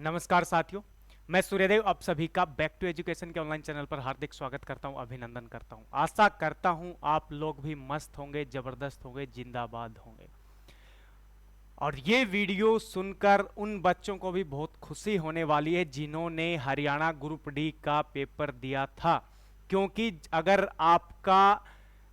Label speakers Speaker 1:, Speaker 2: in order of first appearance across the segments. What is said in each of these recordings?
Speaker 1: नमस्कार साथियों, मैं सूर्यदेव आप सभी का बैक टू एजुकेशन के ऑनलाइन चैनल पर हार्दिक स्वागत करता हूं, अभिनंदन करता हूं। आशा करता हूं आप लोग भी मस्त होंगे, जबरदस्त होंगे, जिंदाबाद होंगे। और ये वीडियो सुनकर उन बच्चों को भी बहुत खुशी होने वाली है जिन्होंने हरियाणा ग्रुप डी का पेपर दिया था, क्योंकि अगर आपका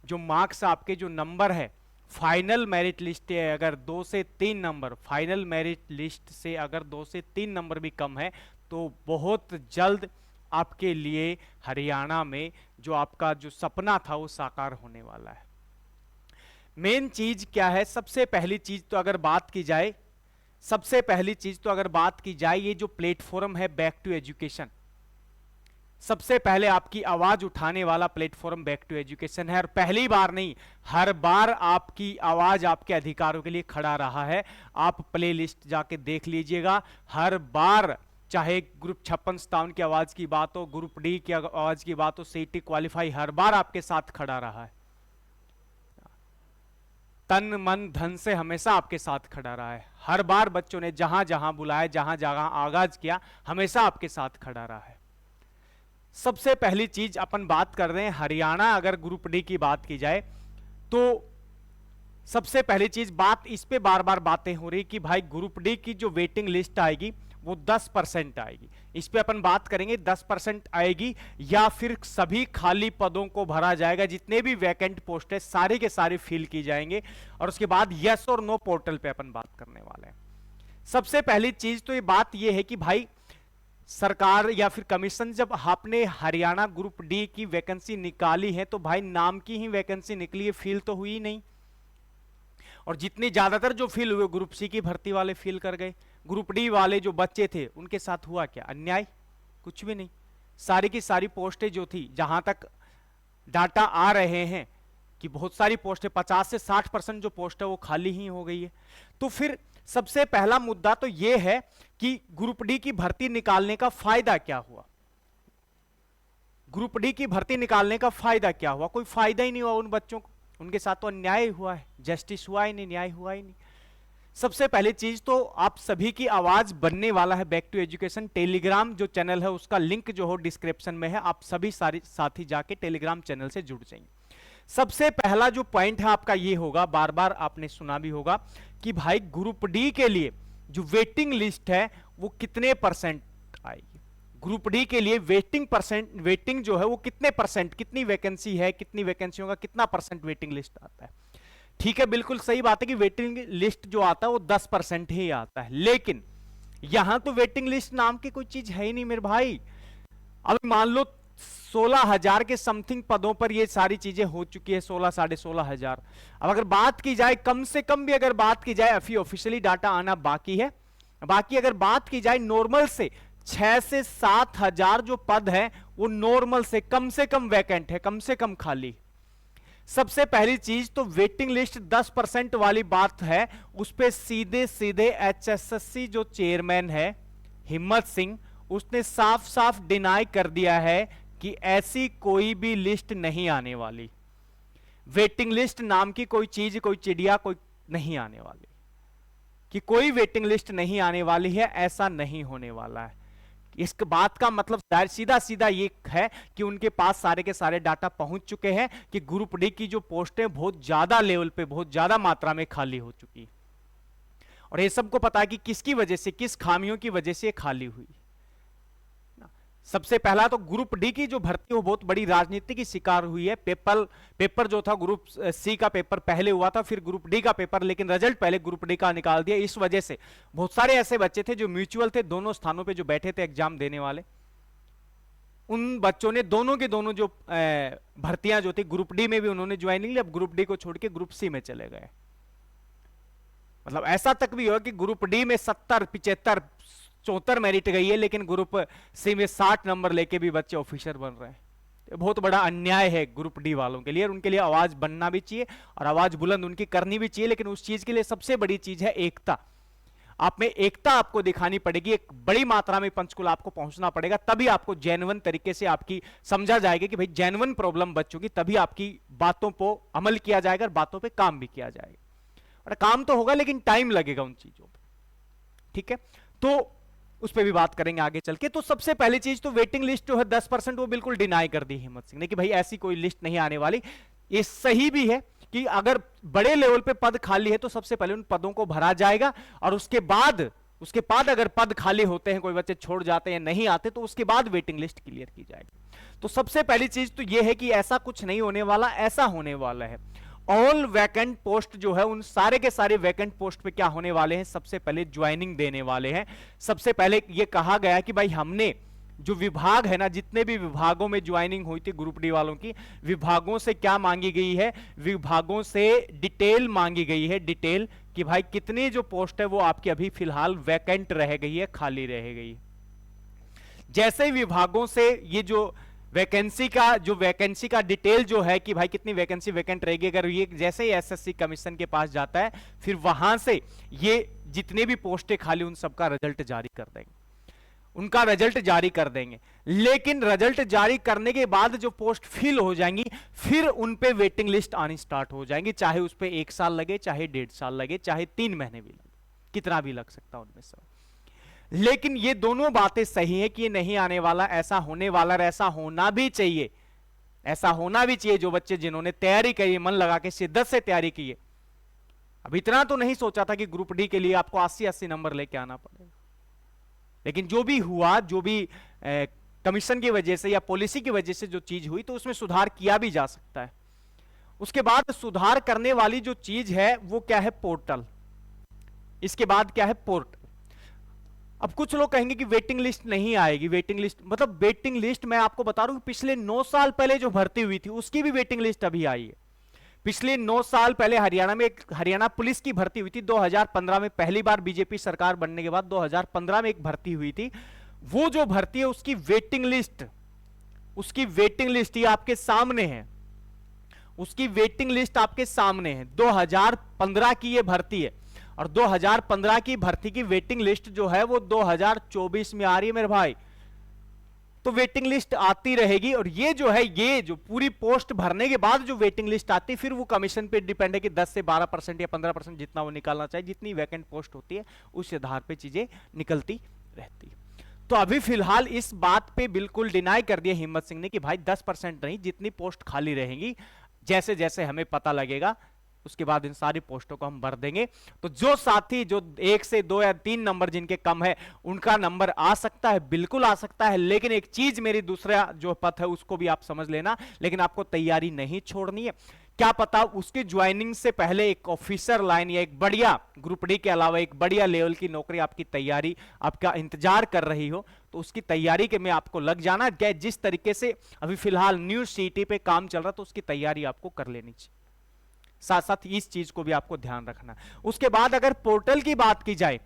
Speaker 1: जो मार्क्स, आपके जो नंबर है फाइनल मेरिट लिस्ट है, अगर 2 से 3 नंबर फाइनल मेरिट लिस्ट से अगर 2 से 3 नंबर भी कम है तो बहुत जल्द आपके लिए हरियाणा में जो आपका जो सपना था वो साकार होने वाला है। मेन चीज क्या है? सबसे पहली चीज तो अगर बात की जाए, ये जो प्लेटफॉर्म है बैक टू एजुकेशन, सबसे पहले आपकी आवाज उठाने वाला प्लेटफॉर्म बैक टू एजुकेशन है। और पहली बार नहीं, हर बार आपकी आवाज आपके अधिकारों के लिए खड़ा रहा है। आप प्लेलिस्ट जाके देख लीजिएगा, हर बार चाहे ग्रुप 56-57 की आवाज की बात हो, ग्रुप डी की आवाज की बात हो, सीटी क्वालिफाई, हर बार आपके साथ खड़ा रहा है। तन मन धन से हमेशा आपके साथ खड़ा रहा है। हर बार बच्चों ने जहां जहां बुलाया, जहां जहां आगाज किया, हमेशा आपके साथ खड़ा रहा है। सबसे पहली चीज अपन बात कर रहे हैं हरियाणा, अगर ग्रुप डी की बात की जाए तो सबसे पहली चीज बात इस पे बार बार बातें हो रही कि भाई ग्रुप डी की जो वेटिंग लिस्ट आएगी वो 10% आएगी। इस पे अपन बात करेंगे 10% आएगी या फिर सभी खाली पदों को भरा जाएगा, जितने भी वैकेंट पोस्ट है सारे के सारे फिल की जाएंगे। और उसके बाद यस और नो पोर्टल पे अपन बात करने वाले हैं। सबसे पहली चीज तो ये बात ये है कि भाई सरकार या फिर कमीशन, जब आपने हरियाणा ग्रुप डी की वैकेंसी निकाली है तो भाई नाम की ही वैकेंसी निकली है, फिल तो हुई नहीं। और जितने ज्यादातर जो फिल हुए ग्रुप सी की भर्ती वाले फिल कर गए, ग्रुप डी वाले जो बच्चे थे उनके साथ हुआ क्या? अन्याय? कुछ भी नहीं। सारी की सारी पोस्टें जो थी, जहां तक डाटा आ रहे हैं कि बहुत सारी पोस्टें 50 से 60% जो पोस्ट है वो खाली ही हो गई है। तो फिर सबसे पहला मुद्दा तो यह है कि ग्रुप डी की भर्ती निकालने का फायदा क्या हुआ। ग्रुप डी की भर्ती निकालने का फायदा क्या हुआ? कोई फायदा ही नहीं हुआ उन बच्चों को, उनके साथ तो अन्याय हुआ है, जस्टिस हुआ ही नहीं, न्याय हुआ ही नहीं। सबसे पहली चीज तो आप सभी की आवाज बनने वाला है बैक टू एजुकेशन। टेलीग्राम जो चैनल है उसका लिंक जो हो डिस्क्रिप्शन में है, आप सभी सारे साथी जाके टेलीग्राम चैनल से जुड़ जाएंगे। सबसे पहला जो पॉइंट है आपका ये होगा, बार बार आपने सुना भी होगा कि भाई ग्रुप डी के लिए जो वेटिंग लिस्ट है वो कितने परसेंट आएगी। ग्रुप डी के लिए वेटिंग जो है वो कितने परसेंट, कितनी वैकेंसी है, कितनी वैकेंसियों का कितना परसेंट वेटिंग लिस्ट आता है। ठीक है, बिल्कुल सही बात है कि वेटिंग लिस्ट जो आता है वो 10% ही आता है, लेकिन यहां तो वेटिंग लिस्ट नाम की कोई चीज है ही नहीं मेरे भाई। अब मान लो 16,000 के समथिंग पदों पर ये सारी चीजें हो चुकी है, 16 साढ़े 16,000। अब अगर बात की जाए, कम से कम भी अगर बात की जाए, अभी ऑफिशियली डाटा आना बाकी है, बाकी अगर बात की जाए नॉर्मल से 6 से 7,000 जो पद है वो नॉर्मल से कम वैकेंट है, कम से कम खाली। सबसे पहली चीज तो वेटिंग लिस्ट 10% वाली बात है, उस पर सीधे सीधे एचएसएससी जो चेयरमैन है हिम्मत सिंह, उसने साफ साफ डिनाई कर दिया है कि ऐसी कोई भी लिस्ट नहीं आने वाली। वेटिंग लिस्ट नाम की कोई चीज, कोई चिड़िया कोई नहीं आने वाली, कि कोई वेटिंग लिस्ट नहीं आने वाली है, ऐसा नहीं होने वाला है। इस बात का मतलब सीधा सीधा ये है कि उनके पास सारे के सारे डाटा पहुंच चुके हैं कि ग्रुप डी की जो पोस्टें बहुत ज्यादा लेवल पे, बहुत ज्यादा मात्रा में खाली हो चुकी, और ये सबको पता है कि किसकी वजह से, किस खामियों की वजह से खाली हुई। सबसे पहला तो ग्रुप डी की जो भर्ती वो बहुत बड़ी राजनीति की शिकार हुई है। पेपर जो था ग्रुप सी का पेपर पहले हुआ था, फिर ग्रुप डी का पेपर, लेकिन रिजल्ट पहले ग्रुप डी का निकाल दिया। इस वजह से बहुत सारे ऐसे बच्चे थे जो म्यूचुअल थे, दोनों स्थानों पे जो बैठे थे एग्जाम देने वाले, उन बच्चों ने दोनों के दोनों जो भर्तियां जो थी ग्रुप डी में भी उन्होंने ज्वाइन नहीं लिया, अब ग्रुप डी को छोड़ के ग्रुप सी में चले गए। मतलब ऐसा तक भी हुआ कि ग्रुप डी में 70, 75, 74 मेरिट गई है, लेकिन ग्रुप सी में 60 नंबर लेके भी बच्चे ऑफिसर बन रहे हैं। तो बहुत बड़ा अन्याय है ग्रुप डी वालों के लिए, और उनके लिए आवाज बनना भी चाहिए और आवाज बुलंद उनकी करनी भी चाहिए। लेकिन उस चीज के लिए सबसे बड़ी चीज है एकता। आप में एकता आपको दिखानी पड़ेगी, एक बड़ी मात्रा में पंचकुला आपको पहुंचना पड़ेगा, तभी आपको जेन्युइन तरीके से आपकी समझा जाएगा कि भाई जेन्युइन प्रॉब्लम बच्चों की, तभी आपकी बातों पर अमल किया जाएगा और बातों पर काम भी किया जाएगा। और काम तो होगा लेकिन टाइम लगेगा उन चीजों पर। ठीक है, तो उस पर भी बात करेंगे आगे चल के। तो सबसे पहली चीज तो वेटिंग लिस्ट जो है 10% वो बिल्कुल डिनाई कर दी हिम्मत सिंह ने कि भाई ऐसी कोई लिस्ट नहीं आने वाली। ये सही भी है कि अगर बड़े लेवल पे पद खाली है तो सबसे पहले उन पदों को भरा जाएगा, और उसके बाद अगर पद खाली होते हैं, कोई बच्चे छोड़ जाते हैं, नहीं आते, तो उसके बाद वेटिंग लिस्ट क्लियर की जाएगी। तो सबसे पहली चीज तो यह है कि ऐसा कुछ नहीं होने वाला, ऐसा होने वाला है ऑल वैकेंट पोस्ट जो है उन सारे के सारे वैकेंट पोस्ट पे क्या होने वाले हैं, सबसे पहले ज्वाइनिंग देने वाले हैं। सबसे पहले यह कहा गया कि भाई हमने जो विभाग है ना, जितने भी विभागों में ज्वाइनिंग हुई थी ग्रुप डी वालों की, विभागों से क्या मांगी गई है, विभागों से डिटेल मांगी गई है, डिटेल कि भाई कितनी जो पोस्ट है वो आपकी अभी फिलहाल वैकेंट रह गई है, खाली रह गई है। जैसे ही विभागों से ये जो वैकेंसी का डिटेल जो है कि भाई कितनी वैकेंसी वैकेंट रहेगी, अगर ये जैसे ही एसएससी कमीशन के पास जाता है, फिर वहां से ये जितने भी पोस्टें खाली उन सबका रिजल्ट जारी कर देंगे, उनका रिजल्ट जारी कर देंगे। लेकिन रिजल्ट जारी करने के बाद जो पोस्ट फिल हो जाएंगी, फिर उन पे वेटिंग लिस्ट आनी स्टार्ट हो जाएंगी, चाहे उस पे 1 साल लगे, चाहे 1.5 साल लगे, चाहे 3 महीने भी लगे, कितना भी लग सकता है उनमें से। लेकिन ये दोनों बातें सही है कि ये नहीं आने वाला, ऐसा होने वाला, और ऐसा होना भी चाहिए, ऐसा होना भी चाहिए। जो बच्चे जिन्होंने तैयारी करी, मन लगा के शिद्दत से तैयारी की है, अब इतना तो नहीं सोचा था कि ग्रुप डी के लिए आपको 80-80 नंबर लेके आना पड़ेगा, लेकिन जो भी हुआ, जो भी कमीशन की वजह से या पॉलिसी की वजह से जो चीज हुई, तो उसमें सुधार किया भी जा सकता है। उसके बाद सुधार करने वाली जो चीज है वो क्या है, पोर्टल। इसके बाद क्या है, पोर्टल। अब कुछ लोग कहेंगे कि वेटिंग लिस्ट नहीं आएगी, वेटिंग लिस्ट मतलब वेटिंग लिस्ट मैं आपको बता रहा हूं कि पिछले 9 साल पहले जो भर्ती हुई थी उसकी भी वेटिंग लिस्ट अभी आई है। पिछले 9 साल पहले हरियाणा में एक हरियाणा पुलिस की भर्ती हुई थी 2015 में, पहली बार बीजेपी सरकार बनने के बाद 2015 में एक भर्ती हुई थी। वो जो भर्ती है उसकी वेटिंग लिस्ट ये आपके सामने है, उसकी वेटिंग लिस्ट आपके सामने है। 2015 की ये भर्ती है, और 2015 की भर्ती की वेटिंग लिस्ट जो है वो 2024 में आ रही है मेरे भाई। तो वेटिंग लिस्ट आती रहेगी, और ये जो पूरी पोस्ट भरने के बाद जो वेटिंग लिस्ट आती है, फिर वो कमीशन पे डिपेंड है कि 10 से 12% या 15% जितना वो निकालना चाहिए, जितनी वैकेंट पोस्ट होती है उस आधार पे चीजें निकलती रहती है। तो अभी फिलहाल इस बात पे बिल्कुल डिनाई कर दिया हिम्मत सिंह ने कि भाई 10% नहीं, जितनी पोस्ट खाली रहेंगी, जैसे जैसे हमें पता लगेगा उसके बाद इन सारी पोस्टों को हम भर देंगे। तो जो साथी जो 1 से 2 या 3 नंबर जिनके कम है, उनका नंबर आ सकता है, बिल्कुल आ सकता है। लेकिन एक चीज मेरी दूसरा जो पथ है उसको भी आप समझ लेना, लेकिन आपको तैयारी नहीं छोड़नी है। क्या पता उसकी ज्वाइनिंग से पहले एक ऑफिसर लाइन या एक बढ़िया ग्रुप डी के अलावा एक बढ़िया लेवल की नौकरी आपकी तैयारी आपका इंतजार कर रही हो, तो उसकी तैयारी के में आपको लग जाना। जिस तरीके से अभी फिलहाल न्यू सीटी पे काम चल रहा, तो उसकी तैयारी आपको कर लेनी चाहिए। साथ साथ इस चीज को भी आपको ध्यान रखना। उसके बाद अगर पोर्टल की बात की जाए,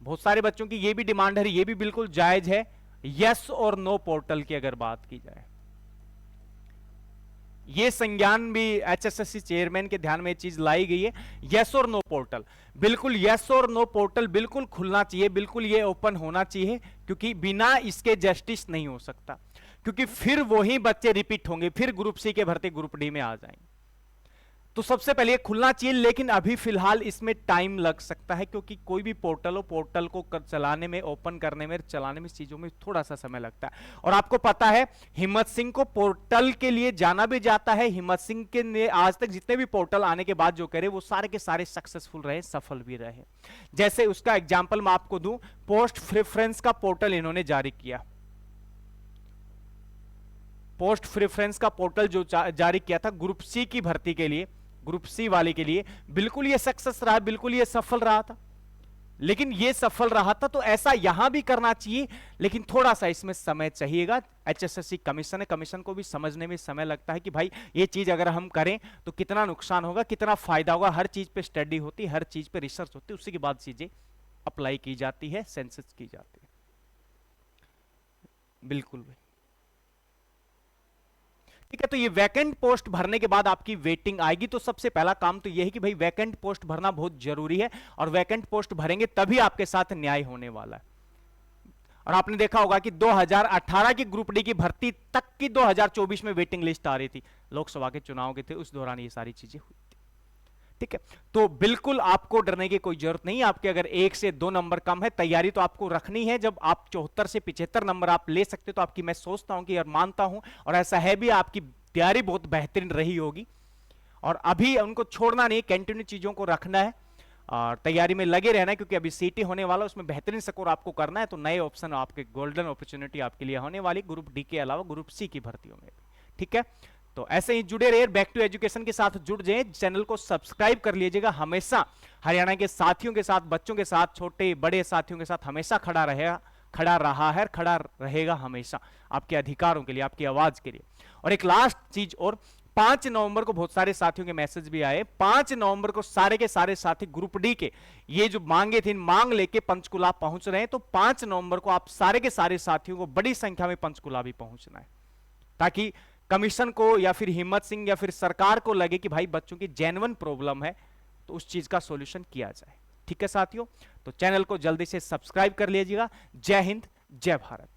Speaker 1: बहुत सारे बच्चों की ये भी डिमांड है, ये भी बिल्कुल जायज है, यस और नो पोर्टल की अगर बात की जाए, ये संज्ञान भी एचएसएससी चेयरमैन के ध्यान में चीज लाई गई है। यस और नो पोर्टल, बिल्कुल यस और नो पोर्टल बिल्कुल खुलना चाहिए, बिल्कुल ये ओपन होना चाहिए, क्योंकि बिना इसके जस्टिस नहीं हो सकता, क्योंकि फिर वही बच्चे रिपीट होंगे, फिर ग्रुप सी के भर्ती ग्रुप डी में आ जाएंगे। तो सबसे पहले ये खुलना चाहिए, लेकिन अभी फिलहाल इसमें टाइम लग सकता है, क्योंकि कोई भी पोर्टल हो, पोर्टल को चलाने में, ओपन करने में, चलाने में, चीजों में थोड़ा सा समय लगता है। और आपको पता है हिम्मत सिंह को पोर्टल के लिए जाना भी जाता है। हिम्मत सिंह के ने आज तक जितने भी पोर्टल आने के बाद जो करे वो सारे के सारे सक्सेसफुल रहे, सफल भी रहे। जैसे उसका एग्जाम्पल मैं आपको दूं, पोस्ट प्रेफरेंस का पोर्टल इन्होंने जारी किया, पोस्ट प्रेफरेंस का पोर्टल जो जारी किया था ग्रुप सी की भर्ती के लिए, ग्रुप सी वाले के लिए, बिल्कुल ये सक्सेस रहा, बिल्कुल ये सफल रहा था। लेकिन ये सफल रहा था तो ऐसा यहां भी करना चाहिए, लेकिन थोड़ा सा इसमें समय चाहिएगा। एचएसएससी कमीशन है, कमीशन को भी समझने में समय लगता है कि भाई ये चीज अगर हम करें तो कितना नुकसान होगा, कितना फायदा होगा। हर चीज पे स्टडी होती है, हर चीज पे रिसर्च होती है, उसी के बाद चीजें अप्लाई की जाती है, सेंसस की जाती है। बिल्कुल भाई, ठीक है। तो ये वैकेंट पोस्ट भरने के बाद आपकी वेटिंग आएगी, तो सबसे पहला काम तो ये है कि भाई वैकेंट पोस्ट भरना बहुत जरूरी है, और वैकेंट पोस्ट भरेंगे तभी आपके साथ न्याय होने वाला है। और आपने देखा होगा कि 2018 की ग्रुप डी की भर्ती तक की 2024 में वेटिंग लिस्ट आ रही थी, लोकसभा के चुनाव के थे, उस दौरान ये सारी चीजें हुई थी। ठीक है, तो बिल्कुल आपको डरने की कोई जरूरत नहीं। आपके अगर 1 से 2 नंबर कम है, तैयारी तो आपको रखनी है। जब आप 74 से 75 नंबर आप ले सकते हो तो आपकी, मैं सोचता हूं कि यार मानता हूं और ऐसा है भी, आपकी तैयारी बहुत बेहतरीन रही होगी। और अभी उनको छोड़ना नहीं, कंटिन्यू चीजों को रखना है और तैयारी में लगे रहना है, क्योंकि अभी सीटी होने वाला, उसमें बेहतरीन स्कोर आपको करना है। तो नए ऑप्शन, आपके गोल्डन अपॉर्चुनिटी आपके लिए होने वाली, ग्रुप डी के अलावा ग्रुप सी की भर्तियों में भी। ठीक है, तो ऐसे ही जुड़े रहिए, बैक टू एजुकेशन के साथ जुड़ जाइए, चैनल को सब्सक्राइब कर लीजिएगा। हमेशा हरियाणा के साथियों के साथ, बच्चों के साथ, छोटे बड़े साथियों के साथ हमेशा खड़ा रहेगा, खड़ा रहा है, खड़ा रहेगा हमेशा आपके अधिकारों के लिए, आपकी आवाज के लिए। और एक लास्ट चीज और, 5 नवंबर को बहुत सारे साथियों के मैसेज भी आए। 5 नवंबर को सारे के सारे साथी ग्रुप डी के ये जो मांगे थे, मांग लेके पंचकुला पहुंच रहे हैं। तो 5 नवंबर को आप सारे के सारे साथियों को बड़ी संख्या में पंचकुला भी पहुंचना है, ताकि कमीशन को या फिर हिम्मत सिंह या फिर सरकार को लगे कि भाई बच्चों की जेन्युइन प्रॉब्लम है, तो उस चीज का सॉल्यूशन किया जाए। ठीक है साथियों, तो चैनल को जल्दी से सब्सक्राइब कर लीजिएगा। जय हिंद, जय भारत।